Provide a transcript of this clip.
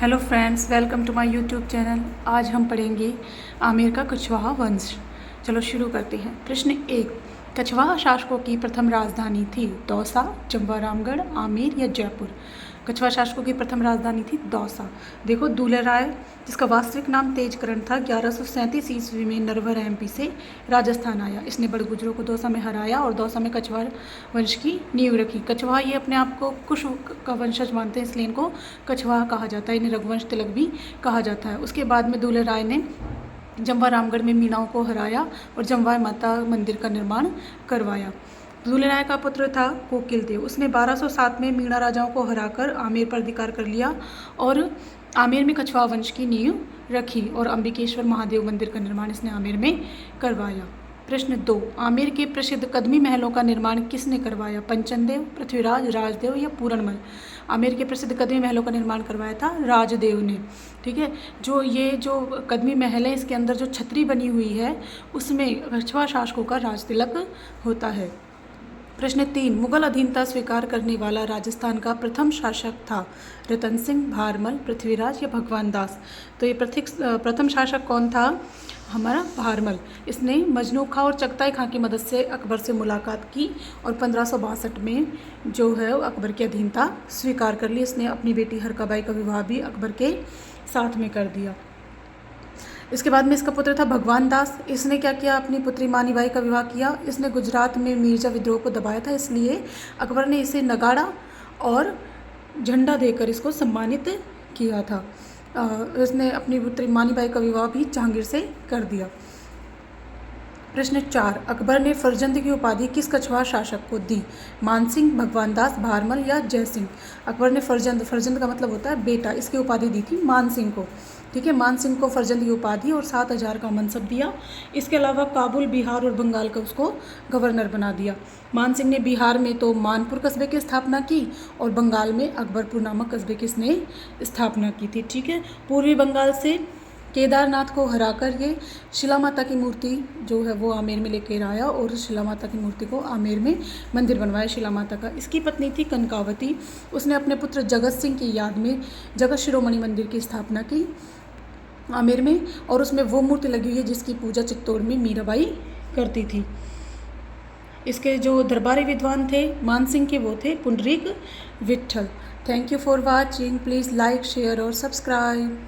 Hello friends, welcome to my YouTube channel. आज हम पढ़ेंगे आमेर का कछवाहा वंश। चलो शुरू करते हैं। प्रश्न 1, कछवाहा शासकों की प्रथम राजधानी थी दौसा, जमवारामगढ़, आमेर या जयपुर। कछवाहा शासकों की प्रथम राजधानी थी दौसा। देखो, दुलेराय, जिसका वास्तविक नाम तेजकरण था, 1137 ईस्वी में नरवर एमपी से राजस्थान आया। इसने बड़गुजरों को दौसा में हराया और दौसा में कछवाहा वंश की नींव रखी। कछवाहा ये अपने आप को कुश का वंशज मानते हैं, इसलिए इनको कछवाहा कहा जाता है। इन्हें रघुवंश तिलक भी कहा जाता है। उसके बाद में दुलेराय ने जमवारामगढ़ में मीणाओं को हराया और जमवाय माता मंदिर का निर्माण करवाया। दुलेराय का पुत्र था कोकिलदेव। उसने 1207 में मीणा राजाओं को हराकर आमेर पर अधिकार कर लिया और आमेर में कछवाहा वंश की नींव रखी और अंबिकेश्वर महादेव मंदिर का निर्माण इसने आमेर में करवाया। प्रश्न 2, आमेर के प्रसिद्ध कदमी महलों का निर्माण किसने करवाया? पंचनदेव, पृथ्वीराज, राजदेव या पूरणमल। आमेर के प्रसिद्ध कदमी महलों का निर्माण करवाया था राजदेव ने। ठीक है, जो कदमी महल है, इसके अंदर जो छतरी बनी हुई है उसमें कछवाहा शासकों का राज तिलक होता है। प्रश्न 3, मुगल अधीनता स्वीकार करने वाला राजस्थान का प्रथम शासक था रतन सिंह, भारमल, पृथ्वीराज या भगवान दास। तो ये प्रथम शासक कौन था? हमारा भारमल। इसने मजनू खां और चगताई खां की मदद से अकबर से मुलाकात की और 1562 में जो है अकबर की अधीनता स्वीकार कर ली। इसने अपनी बेटी हरकाबाई का विवाह भी अकबर के साथ में कर दिया। इसके बाद में इसका पुत्र था भगवान दास। इसने क्या किया? अपनी पुत्री मानीबाई का विवाह किया। इसने गुजरात में मिर्जा विद्रोह को दबाया था, इसलिए अकबर ने इसे नगाड़ा और झंडा देकर इसको सम्मानित किया था। इसने अपनी पुत्री मानीबाई का विवाह भी जहांगीर से कर दिया। प्रश्न 4, अकबर ने फर्जंद की उपाधि किस कछवाहा शासक को दी? मानसिंह, भगवान दास, भारमल या जयसिंह। अकबर ने फर्जंद का मतलब होता है बेटा, इसकी उपाधि दी थी मानसिंह को। ठीक है, मानसिंह को फर्जंद की उपाधि और 7000 का मनसब दिया। इसके अलावा काबुल, बिहार और बंगाल का उसको गवर्नर बना दिया। मानसिंह ने बिहार में तो मानपुर कस्बे की स्थापना की और बंगाल में अकबरपुर नामक कस्बे की इसने स्थापना की थी। ठीक है, पूर्वी बंगाल से केदारनाथ को हराकर ये शिला माता की मूर्ति जो है वो आमेर में लेकर आया और शिला माता की मूर्ति को आमेर में मंदिर बनवाया शिला माता का। इसकी पत्नी थी कनकावती। उसने अपने पुत्र जगत सिंह की याद में जगत शिरोमणि मंदिर की स्थापना की आमेर में और उसमें वो मूर्ति लगी हुई है जिसकी पूजा चित्तौड़ में मीराबाई करती थी। इसके जो दरबारी विद्वान थे मानसिंह के, वो थे Pundarik Vitthal. Thank you for watching. Please like, share और सब्सक्राइब।